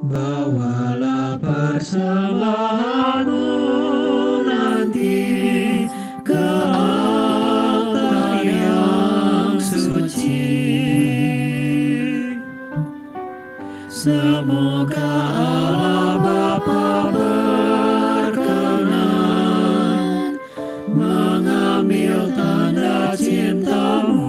Bawalah persembahanmu nanti ke altar yang suci. Semoga Allah Bapa berkenan mengambil tanda cintamu.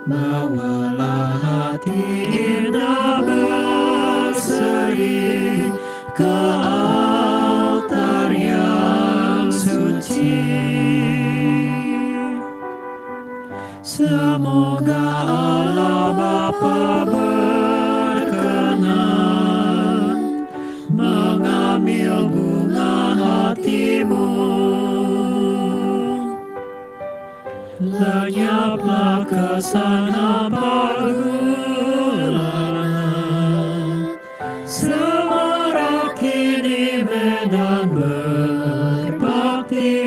Bawalah hati indah berseri ke altar yang suci. Semoga Allah Bapa berkenan mengambil bunga hatimu. Lenyaplah kesan hampa gulana, semarak kini medan berbakti,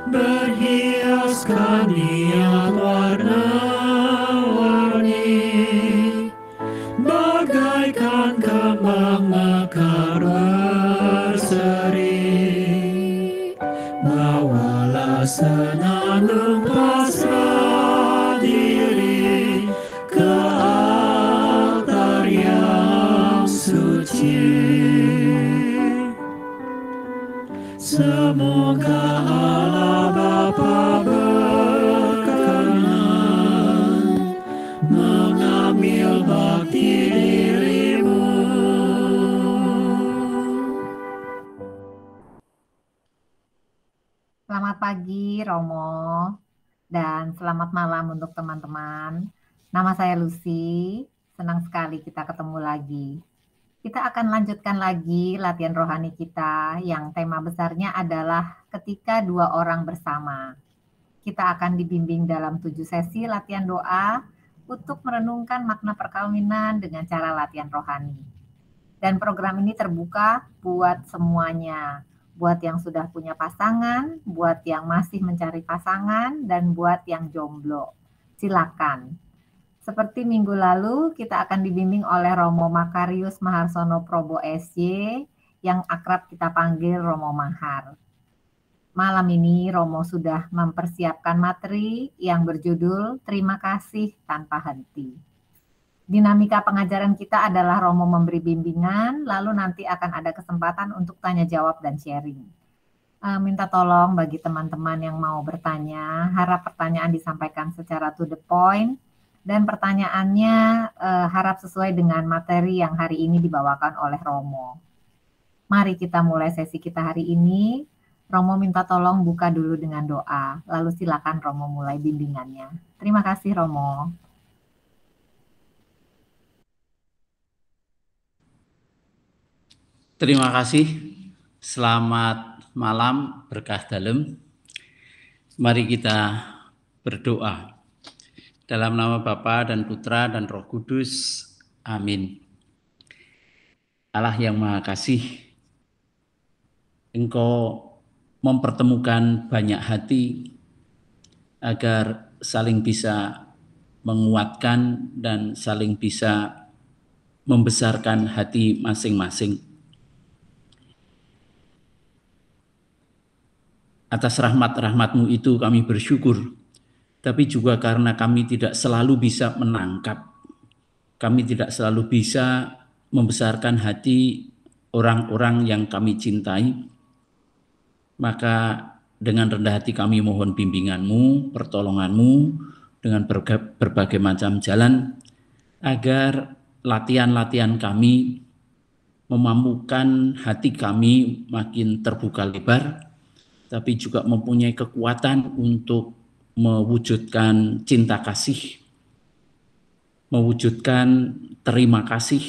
berhiaskan niat warna-warni, bagaikan kembang mekar berseri. Bawalah senandung pasrah diri ke altar yang suci. Semoga Allah Bapa berkenan mengambil bakti dirimu. Selamat pagi Romo dan selamat malam untuk teman-teman. Nama saya Lucy, senang sekali kita ketemu lagi. Kita akan lanjutkan lagi latihan rohani kita yang tema besarnya adalah ketika dua orang bersama. Kita akan dibimbing dalam 7 sesi latihan doa untuk merenungkan makna perkawinan dengan cara latihan rohani. Dan program ini terbuka buat semuanya. Buat yang sudah punya pasangan, buat yang masih mencari pasangan, dan buat yang jomblo. Silakan. Seperti minggu lalu, kita akan dibimbing oleh Romo Makarius Maharsono Probo SY, yang akrab kita panggil Romo Mahar. Malam ini Romo sudah mempersiapkan materi yang berjudul Terima Kasih Tanpa Henti. Dinamika pengajaran kita adalah Romo memberi bimbingan, lalu nanti akan ada kesempatan untuk tanya jawab dan sharing. Minta tolong bagi teman-teman yang mau bertanya, harap pertanyaan disampaikan secara to the point, dan pertanyaannya harap sesuai dengan materi yang hari ini dibawakan oleh Romo. Mari kita mulai sesi kita hari ini. Romo minta tolong buka dulu dengan doa, lalu silakan Romo mulai bimbingannya. Terima kasih Romo. Terima kasih. Selamat malam, berkah dalam. Mari kita berdoa. Dalam nama Bapa dan Putra dan Roh Kudus. Amin. Allah yang Maha Kasih, Engkau mempertemukan banyak hati agar saling bisa menguatkan dan saling bisa membesarkan hati masing-masing. Atas rahmat-rahmat-Mu itu kami bersyukur, tapi juga karena kami tidak selalu bisa menangkap, kami tidak selalu bisa membesarkan hati orang-orang yang kami cintai, maka dengan rendah hati kami mohon bimbingan-Mu, pertolongan-Mu dengan berbagai macam jalan, agar latihan-latihan kami memampukan hati kami makin terbuka lebar, tapi juga mempunyai kekuatan untuk mewujudkan cinta kasih, mewujudkan terima kasih,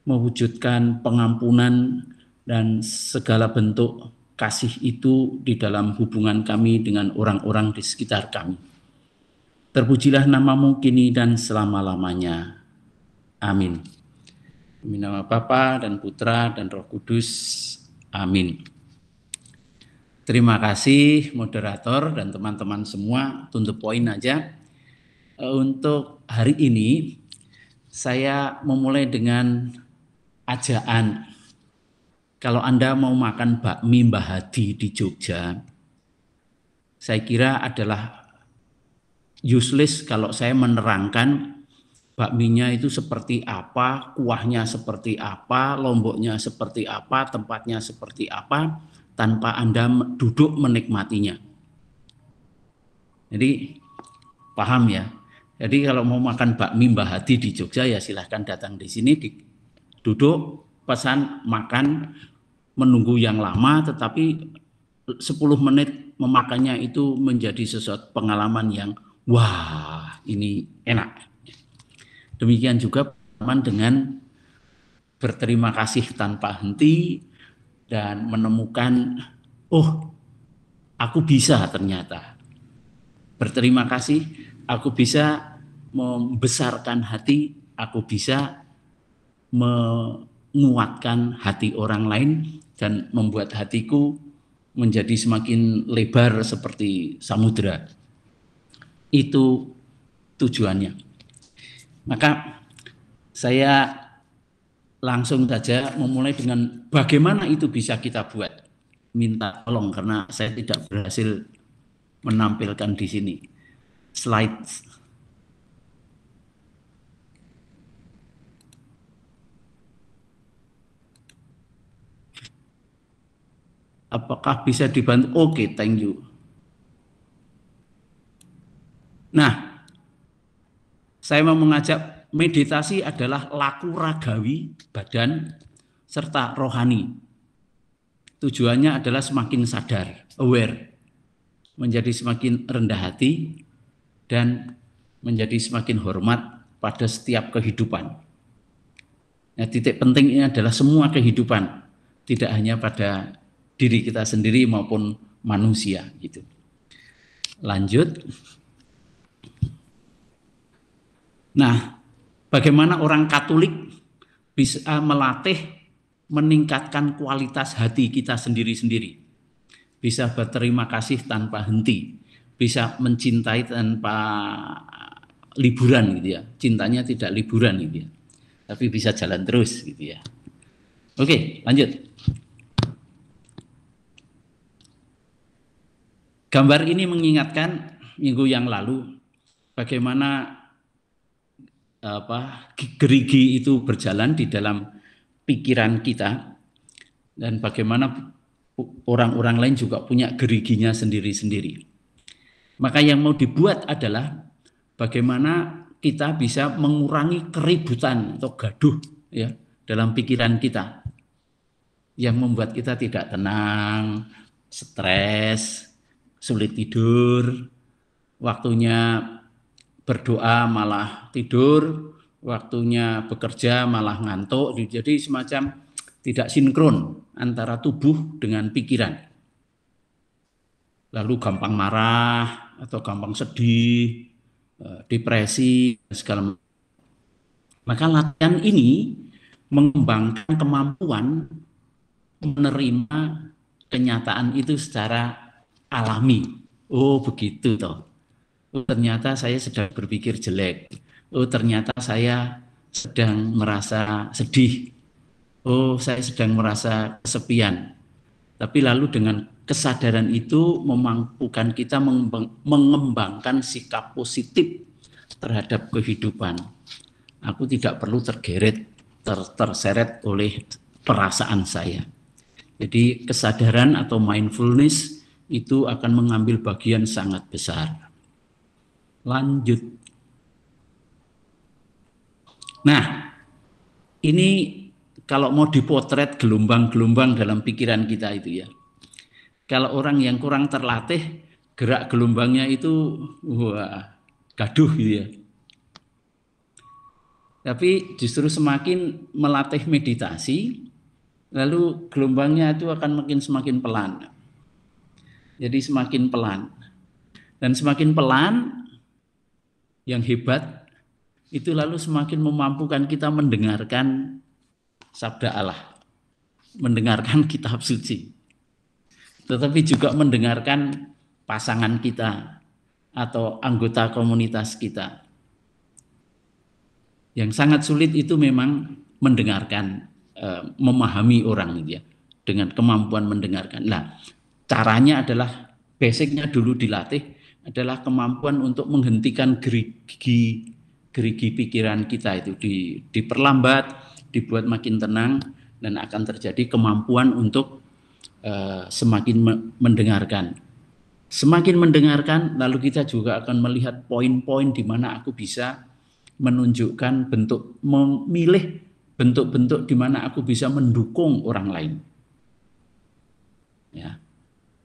mewujudkan pengampunan dan segala bentuk kasih itu di dalam hubungan kami dengan orang-orang di sekitar kami. Terpujilah nama-Mu kini dan selama-lamanya. Amin. Demi nama Bapa dan Putra dan Roh Kudus. Amin. Terima kasih moderator dan teman-teman semua. To the point aja. Untuk hari ini saya memulai dengan ajaan. Kalau Anda mau makan bakmi Mbah Hadi di Jogja, saya kira adalah useless kalau saya menerangkan bakminya itu seperti apa, kuahnya seperti apa, lomboknya seperti apa, tempatnya seperti apa, tanpa Anda duduk menikmatinya. Jadi paham ya? Jadi kalau mau makan bakmi Mbah Hadi di Jogja ya silahkan datang di sini, duduk, pesan, makan, menunggu yang lama, tetapi 10 menit memakannya itu menjadi sesuatu pengalaman yang wah ini enak. Demikian juga pengalaman dengan berterima kasih tanpa henti dan menemukan, oh aku bisa ternyata. Berterima kasih, aku bisa membesarkan hati, aku bisa menguatkan hati orang lain dan membuat hatiku menjadi semakin lebar seperti samudera. Itu tujuannya. Maka saya langsung saja memulai dengan bagaimana itu bisa kita buat. Minta tolong karena saya tidak berhasil menampilkan di sini slide. Apakah bisa dibantu? Oke, thank you. Nah, saya mau mengajak meditasi adalah laku ragawi badan serta rohani. Tujuannya adalah semakin sadar, aware, menjadi semakin rendah hati, dan menjadi semakin hormat pada setiap kehidupan. Nah, titik pentingnya adalah semua kehidupan, tidak hanya pada diri kita sendiri maupun manusia gitu. Lanjut. Nah, bagaimana orang Katolik bisa melatih meningkatkan kualitas hati kita sendiri-sendiri? Bisa berterima kasih tanpa henti, bisa mencintai tanpa liburan gitu ya. Cintanya tidak liburan gitu ya. Tapi bisa jalan terus gitu ya. Oke, lanjut. Gambar ini mengingatkan minggu yang lalu bagaimana gerigi itu berjalan di dalam pikiran kita dan bagaimana orang-orang lain juga punya geriginya sendiri-sendiri. Maka yang mau dibuat adalah bagaimana kita bisa mengurangi keributan atau gaduh ya dalam pikiran kita yang membuat kita tidak tenang, stres, sulit tidur, waktunya berdoa malah tidur, waktunya bekerja malah ngantuk, jadi semacam tidak sinkron antara tubuh dengan pikiran. Lalu gampang marah atau gampang sedih, depresi, segala macam. Maka latihan ini mengembangkan kemampuan menerima kenyataan itu secara alami. Oh begitu toh. Oh ternyata saya sedang berpikir jelek. Oh ternyata saya sedang merasa sedih. Oh saya sedang merasa kesepian. Tapi lalu dengan kesadaran itu memampukan kita mengembangkan sikap positif terhadap kehidupan. Aku tidak perlu terseret oleh perasaan saya. Jadi kesadaran atau mindfulness itu akan mengambil bagian sangat besar. Lanjut. Nah, ini kalau mau dipotret gelombang-gelombang dalam pikiran kita itu ya. Kalau orang yang kurang terlatih, gerak gelombangnya itu wah, gaduh gitu ya. Tapi justru semakin melatih meditasi, lalu gelombangnya itu akan semakin pelan. Jadi semakin pelan. Dan semakin pelan, yang hebat, itu lalu semakin memampukan kita mendengarkan sabda Allah. Mendengarkan kitab suci. Tetapi juga mendengarkan pasangan kita atau anggota komunitas kita. Yang sangat sulit itu memang mendengarkan, memahami orang gitu ya, dengan kemampuan mendengarkan. Nah, caranya adalah basicnya dulu dilatih adalah kemampuan untuk menghentikan gerigi pikiran kita itu diperlambat, dibuat makin tenang, dan akan terjadi kemampuan untuk semakin mendengarkan. Semakin mendengarkan, lalu kita juga akan melihat poin-poin di mana aku bisa menunjukkan bentuk, memilih bentuk-bentuk di mana aku bisa mendukung orang lain. Ya.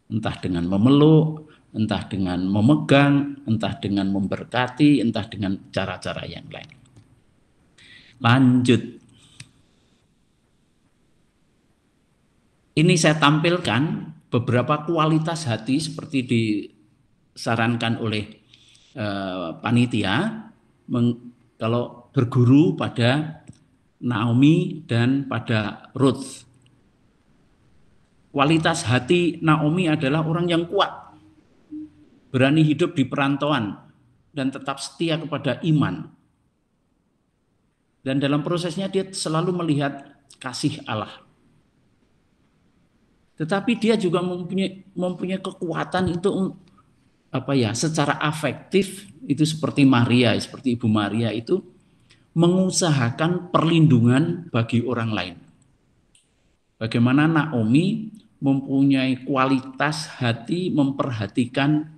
Entah dengan memeluk, entah dengan memegang, entah dengan memberkati, entah dengan cara-cara yang lain. Lanjut. Ini saya tampilkan beberapa kualitas hati seperti disarankan oleh panitia kalau berguru pada Naomi dan pada Ruth. Kualitas hati Naomi adalah orang yang kuat, berani hidup di perantauan, dan tetap setia kepada iman. Dan dalam prosesnya dia selalu melihat kasih Allah. Tetapi dia juga mempunyai kekuatan untuk secara afektif, itu seperti Maria, seperti Ibu Maria itu mengusahakan perlindungan bagi orang lain. Bagaimana Naomi mempunyai kualitas hati memperhatikan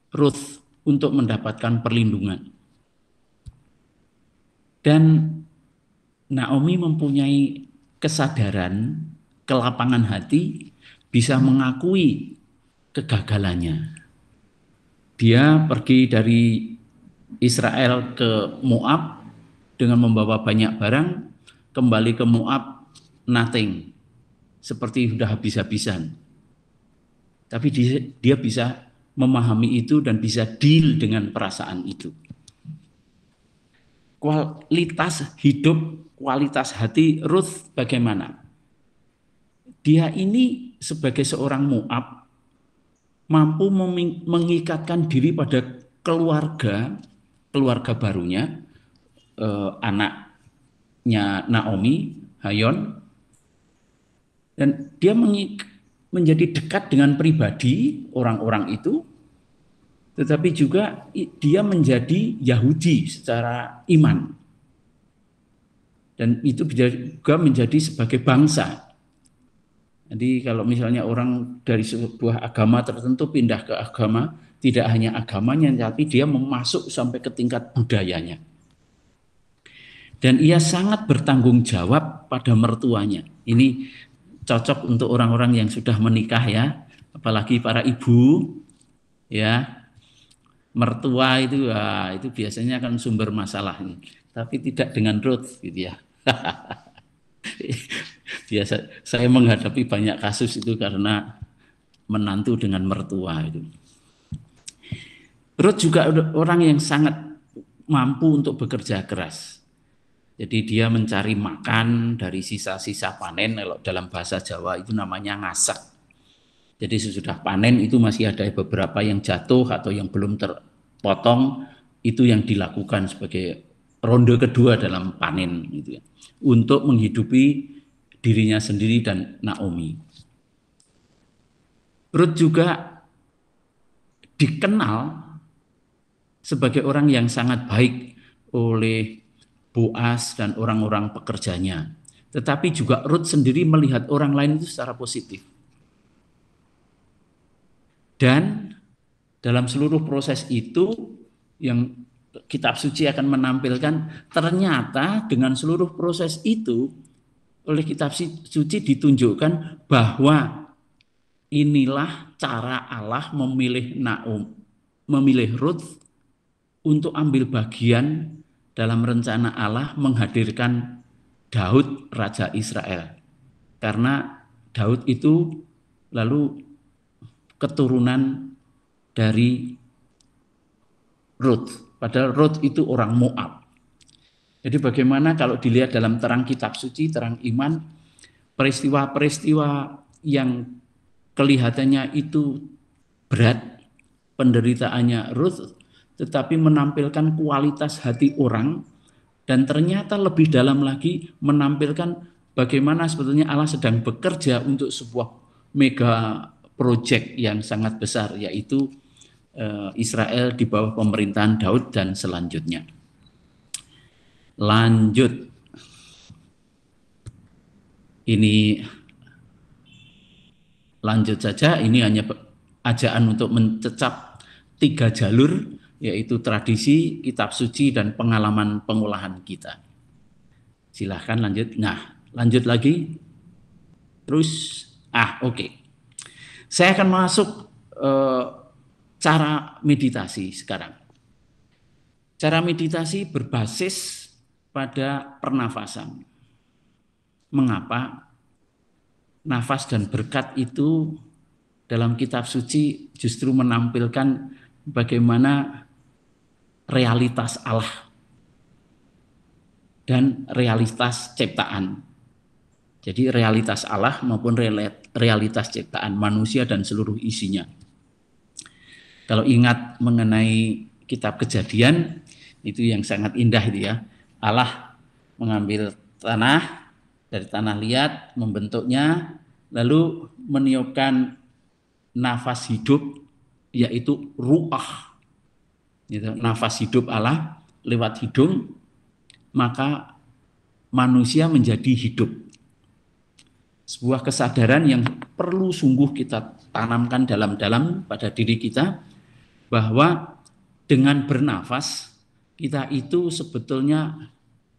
Ruth untuk mendapatkan perlindungan. Dan Naomi mempunyai kesadaran, kelapangan hati, bisa mengakui kegagalannya. Dia pergi dari Israel ke Moab dengan membawa banyak barang, kembali ke Moab nothing, seperti sudah habis-habisan. Tapi dia bisa memahami itu dan bisa deal dengan perasaan itu. Kualitas hidup, kualitas hati Ruth bagaimana? Dia ini sebagai seorang Moab mampu mengikatkan diri pada keluarga barunya, anaknya Naomi, Hayon, dan dia menjadi dekat dengan pribadi orang-orang itu, tetapi juga dia menjadi Yahudi secara iman. Dan itu juga menjadi sebagai bangsa. Jadi kalau misalnya orang dari sebuah agama tertentu pindah ke agama, tidak hanya agamanya, tapi dia memasuk sampai ke tingkat budayanya. Dan ia sangat bertanggung jawab pada mertuanya. Ini cocok untuk orang-orang yang sudah menikah ya, apalagi para ibu ya. Mertua itu biasanya kan sumber masalah, tapi tidak dengan Ruth gitu ya. Biasa saya menghadapi banyak kasus itu karena menantu dengan mertua itu. Ruth juga orang yang sangat mampu untuk bekerja keras. Jadi dia mencari makan dari sisa-sisa panen, kalau dalam bahasa Jawa itu namanya ngasak. Jadi sesudah panen itu masih ada beberapa yang jatuh atau yang belum terpotong, itu yang dilakukan sebagai ronde kedua dalam panen gitu ya, untuk menghidupi dirinya sendiri dan Naomi. Ruth juga dikenal sebagai orang yang sangat baik oleh Boaz dan orang-orang pekerjanya. Tetapi juga Ruth sendiri melihat orang lain itu secara positif. Dan dalam seluruh proses itu yang kitab suci akan menampilkan, ternyata dengan seluruh proses itu oleh kitab suci ditunjukkan bahwa inilah cara Allah memilih Ruth untuk ambil bagian dalam rencana Allah menghadirkan Daud Raja Israel. Karena Daud itu lalu keturunan dari Ruth. Padahal Ruth itu orang Moab. Jadi bagaimana kalau dilihat dalam terang kitab suci, terang iman, peristiwa-peristiwa yang kelihatannya itu berat, penderitaannya Ruth, tetapi menampilkan kualitas hati orang Dan ternyata lebih dalam lagi menampilkan bagaimana sebetulnya Allah sedang bekerja untuk sebuah mega project yang sangat besar, yaitu Israel di bawah pemerintahan Daud dan selanjutnya. Lanjut. Ini lanjut saja, ini hanya ajaan untuk mencecap 3 jalur, yaitu tradisi, kitab suci, dan pengalaman pengolahan kita. Silahkan lanjut. Nah, lanjut lagi. Terus, oke. Saya akan masuk cara meditasi sekarang. Cara meditasi berbasis pada pernafasan. Mengapa? Nafas dan berkat itu dalam kitab suci justru menampilkan bagaimana realitas Allah dan realitas ciptaan. Jadi realitas Allah maupun realitas ciptaan manusia dan seluruh isinya. Kalau ingat mengenai kitab Kejadian, itu yang sangat indah itu ya. Allah mengambil tanah, dari tanah liat, membentuknya, lalu meniupkan nafas hidup, yaitu ruah. Nafas hidup Allah lewat hidung, maka manusia menjadi hidup. Sebuah kesadaran yang perlu sungguh kita tanamkan dalam-dalam pada diri kita, bahwa dengan bernafas, kita itu sebetulnya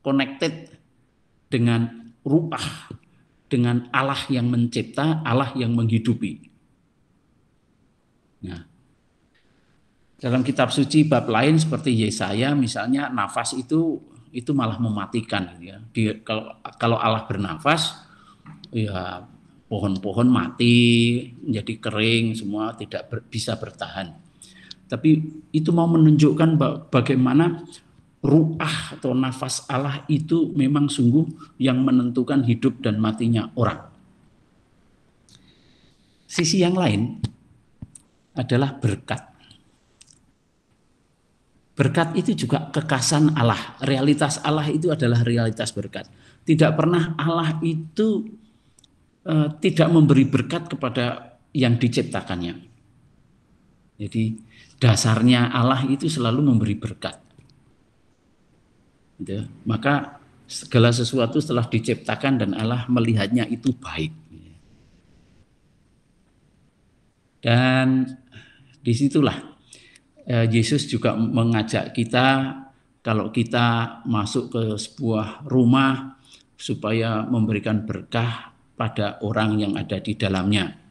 connected dengan ruah, dengan Allah yang mencipta, Allah yang menghidupi. Nah, dalam kitab suci bab lain seperti Yesaya misalnya, nafas itu malah mematikan, ya. Kalau Allah bernafas, ya pohon-pohon mati, menjadi kering, semua tidak bisa bertahan. Tapi itu mau menunjukkan bagaimana ruah atau nafas Allah itu memang sungguh yang menentukan hidup dan matinya orang. Sisi yang lain adalah berkat. Berkat itu juga kekasan Allah. Realitas Allah itu adalah realitas berkat. Tidak pernah Allah itu tidak memberi berkat kepada yang diciptakannya. Jadi dasarnya Allah itu selalu memberi berkat. Gitu. Maka segala sesuatu setelah diciptakan dan Allah melihatnya itu baik. Dan disitulah Yesus juga mengajak kita, kalau kita masuk ke sebuah rumah, supaya memberikan berkah pada orang yang ada di dalamnya.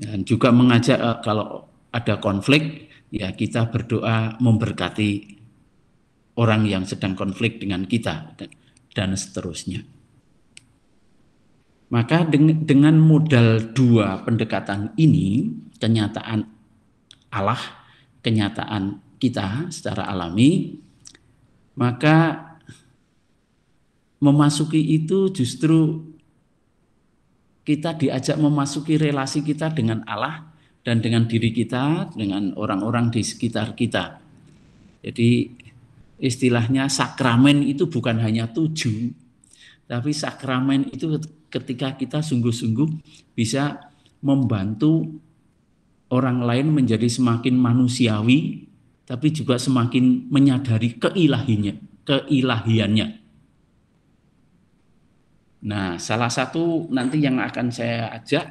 Dan juga mengajak kalau ada konflik, ya kita berdoa memberkati orang yang sedang konflik dengan kita, dan seterusnya. Maka dengan modal 2 pendekatan ini, kenyataan Allah, kenyataan kita secara alami, maka memasuki itu justru kita diajak memasuki relasi kita dengan Allah dan dengan diri kita, dengan orang-orang di sekitar kita. Jadi istilahnya sakramen itu bukan hanya tuju, tapi sakramen itu ketika kita sungguh-sungguh bisa membantu orang lain menjadi semakin manusiawi, tapi juga semakin menyadari keilahiannya. Nah, salah satu nanti yang akan saya ajak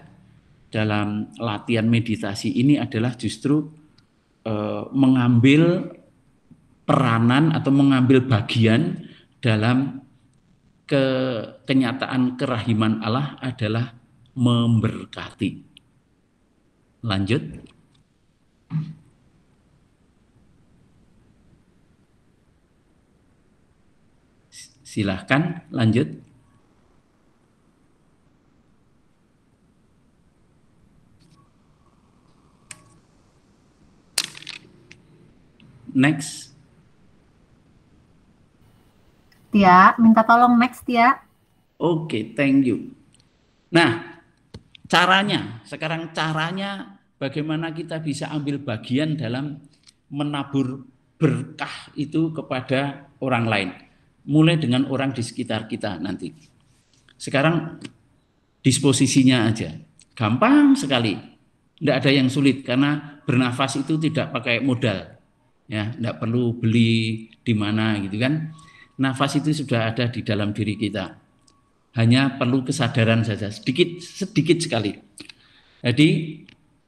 dalam latihan meditasi ini adalah justru mengambil peranan atau mengambil bagian dalam kenyataan kerahiman Allah adalah memberkati. Lanjut. Silahkan lanjut. Next. Tia, minta tolong next ya. Oke, thank you. Nah, sekarang caranya bagaimana kita bisa ambil bagian dalam menabur berkah itu kepada orang lain. Mulai dengan orang di sekitar kita nanti. Sekarang disposisinya aja. Gampang sekali. Tidak ada yang sulit karena bernafas itu tidak pakai modal. Ya, tidak perlu beli di mana gitu kan. Nafas itu sudah ada di dalam diri kita. Hanya perlu kesadaran saja, sedikit sekali. Jadi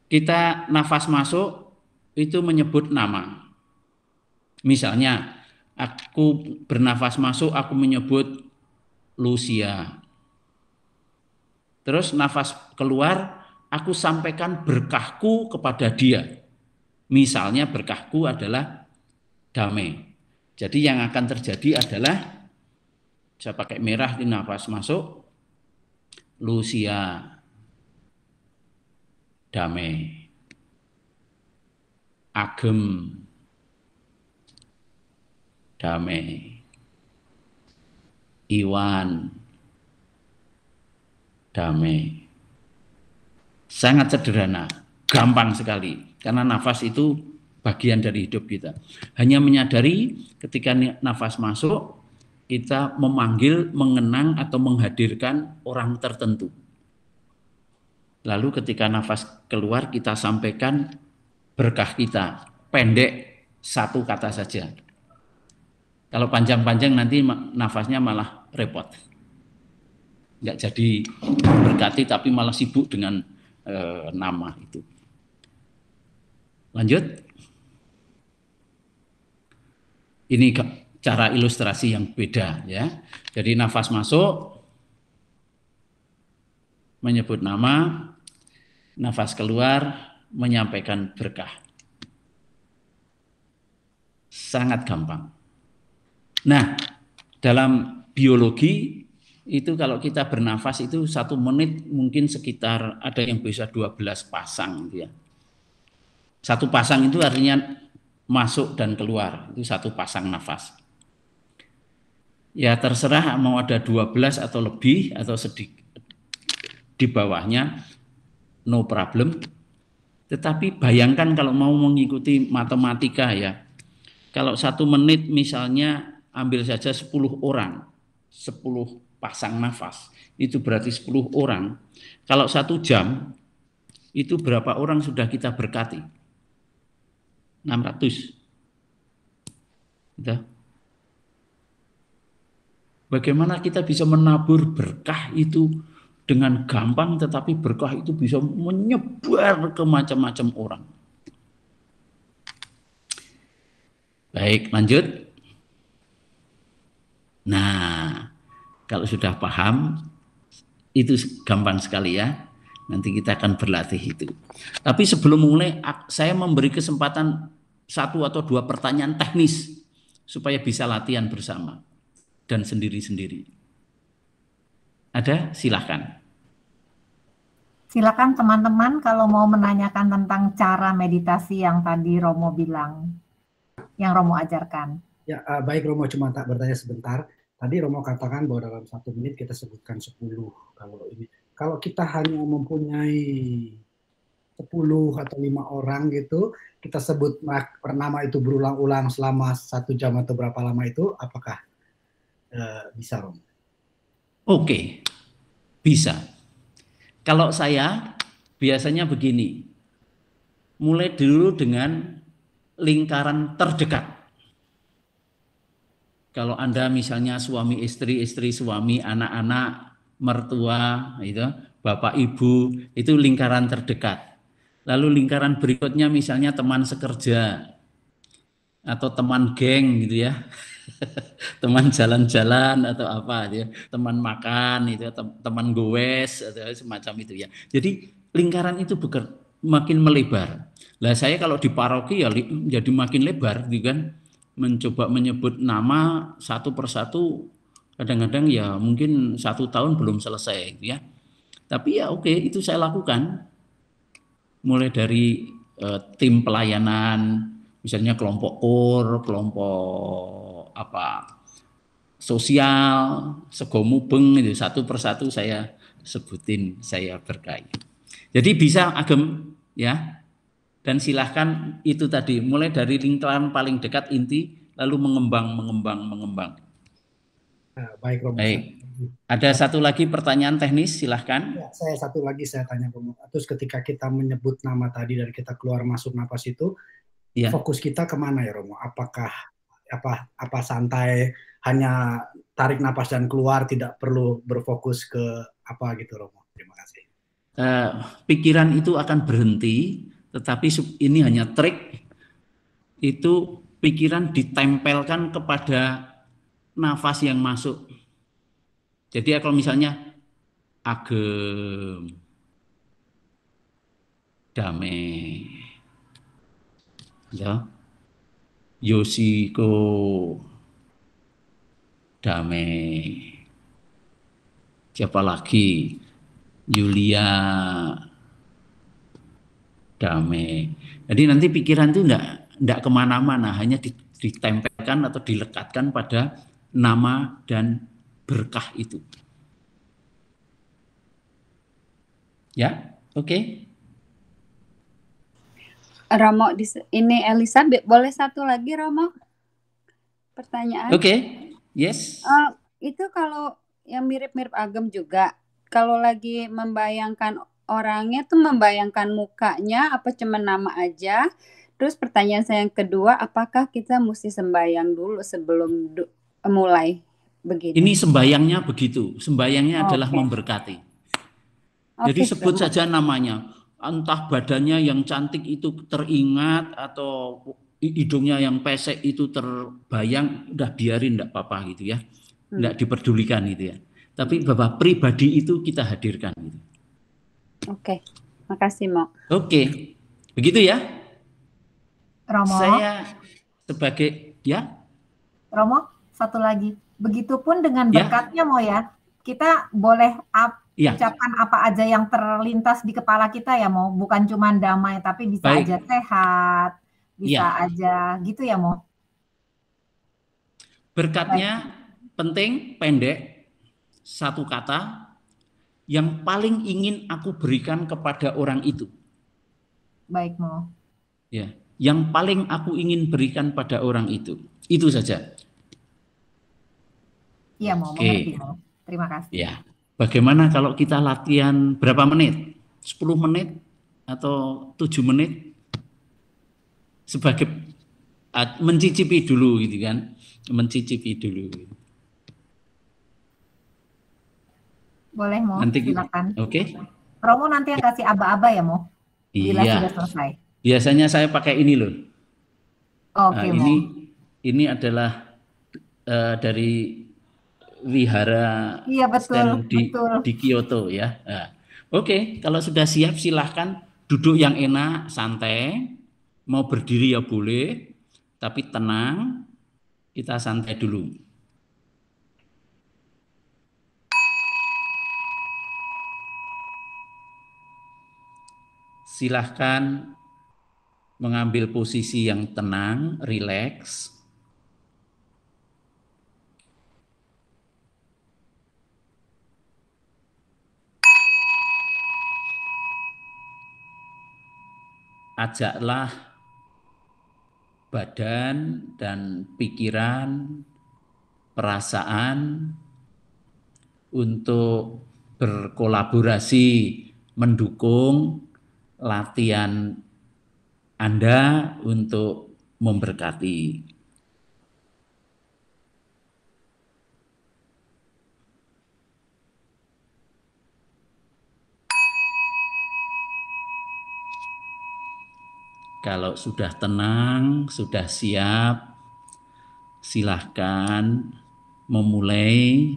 kita nafas masuk itu menyebut nama. Misalnya aku bernafas masuk, aku menyebut Lucia. Terus nafas keluar, aku sampaikan berkahku kepada dia. Misalnya berkahku adalah damai. Jadi yang akan terjadi adalah saya pakai merah di nafas masuk, Lucia, damai, Agem, damai, Iwan, damai. Sangat sederhana, gampang sekali. Karena nafas itu bagian dari hidup kita. Hanya menyadari ketika nafas masuk, kita memanggil, mengenang, atau menghadirkan orang tertentu. Lalu ketika nafas keluar, kita sampaikan berkah kita. Pendek, satu kata saja. Kalau panjang-panjang nanti nafasnya malah repot. Nggak jadi berkati, tapi malah sibuk dengan nama itu. Lanjut. Ini cara ilustrasi yang beda ya. Jadi nafas masuk, menyebut nama, nafas keluar, menyampaikan berkah. Sangat gampang. Nah, dalam biologi itu kalau kita bernafas itu 1 menit mungkin sekitar ada yang bisa 12 pasang gitu ya. 1 pasang itu artinya masuk dan keluar, itu 1 pasang nafas. Ya terserah mau ada 12 atau lebih atau sedikit di bawahnya, no problem. Tetapi bayangkan kalau mau mengikuti matematika ya, kalau 1 menit misalnya ambil saja 10 orang, 10 pasang nafas, itu berarti 10 orang. Kalau 1 jam, itu berapa orang sudah kita berkati? 600. Bagaimana kita bisa menabur berkah itu dengan gampang, tetapi berkah itu bisa menyebar ke macam-macam orang. Baik, lanjut. Nah, kalau sudah paham, itu gampang sekali ya. Nanti kita akan berlatih itu. Tapi sebelum mulai, saya memberi kesempatan 1 atau 2 pertanyaan teknis supaya bisa latihan bersama dan sendiri-sendiri. Ada? Silakan. Silakan teman-teman kalau mau menanyakan tentang cara meditasi yang tadi Romo bilang, yang Romo ajarkan. Ya, baik Romo, cuma tak bertanya sebentar. Tadi Romo katakan bahwa dalam 1 menit kita sebutkan 10. Kalau kita hanya mempunyai 10 atau 5 orang gitu, kita sebut nama itu berulang-ulang selama 1 jam atau berapa lama itu, apakah bisa Romo? Oke, bisa. Kalau saya biasanya begini, mulai dulu dengan lingkaran terdekat. Kalau Anda misalnya suami istri, istri suami, anak-anak, mertua, itu, bapak ibu, itu lingkaran terdekat. Lalu lingkaran berikutnya misalnya teman sekerja atau teman geng gitu ya. Teman jalan-jalan atau apa ya, teman makan itu, teman goes atau semacam itu ya. Jadi lingkaran itu makin melebar. Lah saya kalau di paroki ya jadi makin lebar gitu kan. Mencoba menyebut nama satu persatu, kadang-kadang ya mungkin 1 tahun belum selesai gitu ya. Tapi ya oke, itu saya lakukan. Mulai dari tim pelayanan, misalnya kelompok KOR, kelompok sosial, sego mubeng itu satu persatu saya sebutin, saya berkahi. Jadi bisa Agem ya. Dan silahkan itu tadi, mulai dari lingkaran paling dekat inti, lalu mengembang. Nah, baik Romo. Baik. Ada satu lagi pertanyaan teknis, silahkan. Ya, satu lagi saya tanya Romo. Terus ketika kita menyebut nama tadi dan kita keluar masuk napas itu, Ya. fokus kita kemana ya Romo? Apakah apa santai, hanya tarik napas dan keluar, tidak perlu berfokus ke apa gitu Romo? Terima kasih. Pikiran itu akan berhenti, tetapi ini hanya trik, itu pikiran ditempelkan kepada nafas yang masuk. Jadi kalau misalnya agem, damai, ya, Yoshiko, damai, siapa lagi, Yulia, damai. Jadi nanti pikiran itu enggak kemana-mana, hanya ditempelkan atau dilekatkan pada nama dan berkah itu. Ya, oke. Romo, ini Elizabeth, boleh satu lagi Romo? Pertanyaan. Oke, yes. Itu kalau yang mirip-mirip agem juga, kalau lagi membayangkan orangnya tuh membayangkan mukanya apa cuma nama aja? Terus pertanyaan saya yang kedua, apakah kita mesti sembahyang dulu sebelum mulai begini? Ini sembayangnya begitu, sembayangnya adalah memberkati. Jadi sebut saja namanya, entah badannya yang cantik itu teringat atau hidungnya yang pesek itu terbayang, udah biarin enggak apa-apa gitu ya. Enggak diperdulikan gitu ya. Tapi Bapak pribadi itu kita hadirkan gitu. Oke. Makasih, Mo. Oke. Begitu ya. Romo. Saya sebagai ya. Romo, satu lagi. Begitupun dengan berkatnya Mo ya. Kita boleh ucapan apa aja yang terlintas di kepala kita ya Mo, bukan cuma damai tapi bisa aja sehat, bisa aja gitu ya Mo. Berkatnya penting, pendek, satu kata yang paling ingin aku berikan kepada orang itu. Baik Mo. Ya, yang paling aku ingin berikan pada orang itu saja. Iya Mo, mengerti Mo. Terima kasih. Ya. Bagaimana kalau kita latihan berapa menit? 10 menit atau 7 menit? Sebagai mencicipi dulu gitu kan. Mencicipi dulu. Boleh Mo, nanti, silakan. Oke. Romo nanti yang kasih aba-aba ya Mo? Bila sudah selesai. Biasanya saya pakai ini loh. Oke Mo. Ini adalah dari wihara betul, di Kyoto ya. Nah, oke, kalau sudah siap silahkan duduk yang enak, santai. Mau berdiri ya boleh, tapi tenang. Kita santai dulu. Silahkan mengambil posisi yang tenang, rileks. Ajaklah badan dan pikiran, perasaan untuk berkolaborasi mendukung latihan Anda untuk memberkati. Kalau sudah tenang, sudah siap, silahkan memulai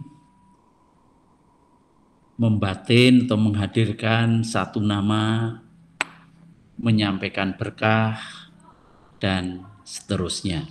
membatin atau menghadirkan satu nama, menyampaikan berkah, dan seterusnya.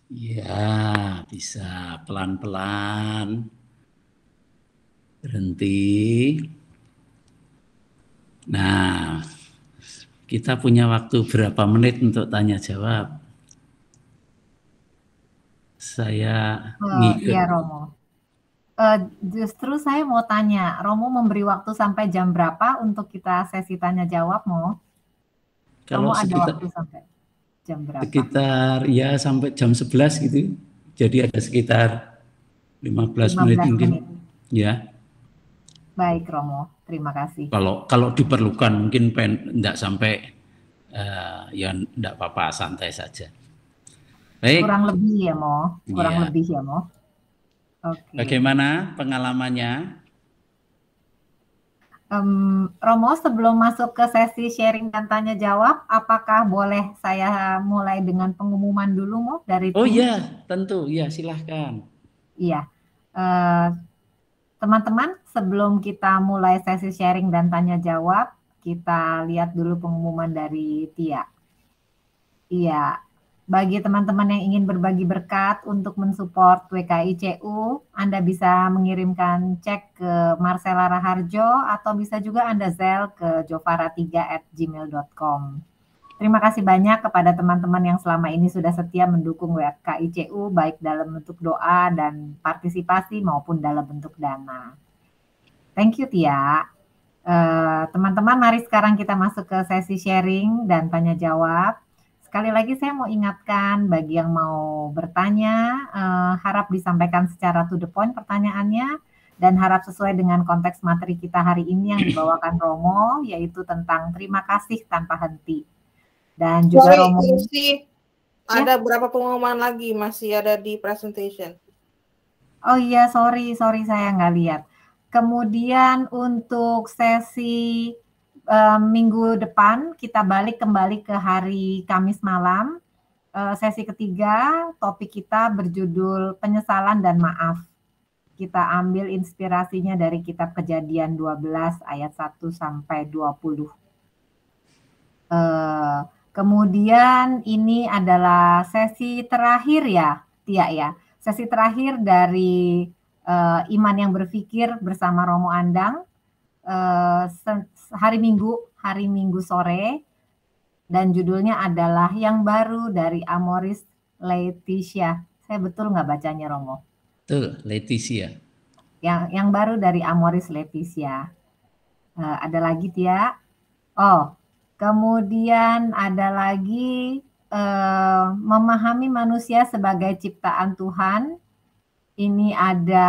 Ya, bisa pelan-pelan. Berhenti. Nah, kita punya waktu berapa menit untuk tanya jawab? Saya ngikut. Iya Romo. Justru saya mau tanya, Romo memberi waktu sampai jam berapa untuk kita sesi tanya jawab, Mo? Kalau Romo ada sekitar, waktu sampai jam berapa? sekitar ya sampai jam 11 gitu. Jadi ada sekitar 15 menit mungkin. Ya. Baik Romo, terima kasih. Kalau diperlukan mungkin enggak sampai ya enggak apa-apa, santai saja. Baik. Kurang lebih ya, Mo. Kurang Iya. lebih ya, Mo. Oke. Bagaimana pengalamannya? Romo, sebelum masuk ke sesi sharing dan tanya jawab, apakah boleh saya mulai dengan pengumuman dulu, Mo, dari tim? Oh iya, tentu. Ya, silahkan. Iya. Teman-teman, sebelum kita mulai sesi sharing dan tanya jawab, kita lihat dulu pengumuman dari Tia. Iya, bagi teman-teman yang ingin berbagi berkat untuk mensupport WKICU, Anda bisa mengirimkan cek ke Marcella Raharjo atau bisa juga Anda Zelle ke jovara3@gmail.com. Terima kasih banyak kepada teman-teman yang selama ini sudah setia mendukung WKICU baik dalam bentuk doa dan partisipasi maupun dalam bentuk dana. Thank you Tia. Teman-teman, mari sekarang kita masuk ke sesi sharing dan tanya jawab. Sekali lagi saya mau ingatkan bagi yang mau bertanya, harap disampaikan secara to the point pertanyaannya dan harap sesuai dengan konteks materi kita hari ini yang dibawakan Romo, yaitu tentang terima kasih tanpa henti. Dan juga Romo, ada berapa pengumuman lagi masih ada di presentation? Oh iya, sorry saya nggak lihat. Kemudian untuk sesi minggu depan kita balik kembali ke hari Kamis malam. Sesi ketiga, topik kita berjudul penyesalan dan maaf. Kita ambil inspirasinya dari kitab Kejadian 12 ayat 1 sampai 20. Kemudian ini adalah sesi terakhir ya, Tia ya. Sesi terakhir dari Iman yang Berpikir bersama Romo Andang. Hari Minggu sore, dan judulnya adalah Yang Baru dari Amoris Laetitia. Saya betul nggak bacanya, Romo? Betul, Laetitia. Yang baru dari Amoris Laetitia. Ada lagi Tia? Oh, kemudian ada lagi memahami manusia sebagai ciptaan Tuhan. Ini ada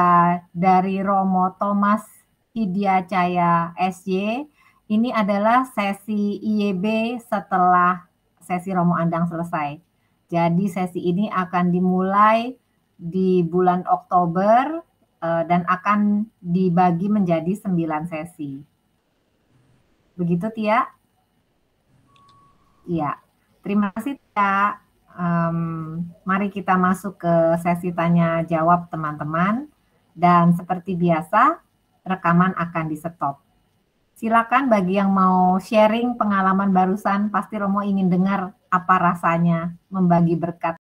dari Romo Thomas Hidyacaya SY. Ini adalah sesi IYB setelah sesi Romo Andang selesai. Jadi sesi ini akan dimulai di bulan Oktober dan akan dibagi menjadi 9 sesi. Begitu Tia? Iya. Terima kasih Tia. Mari kita masuk ke sesi tanya jawab teman-teman. Dan seperti biasa, rekaman akan di-stop. Silakan bagi yang mau sharing pengalaman barusan, pasti Romo ingin dengar apa rasanya membagi berkat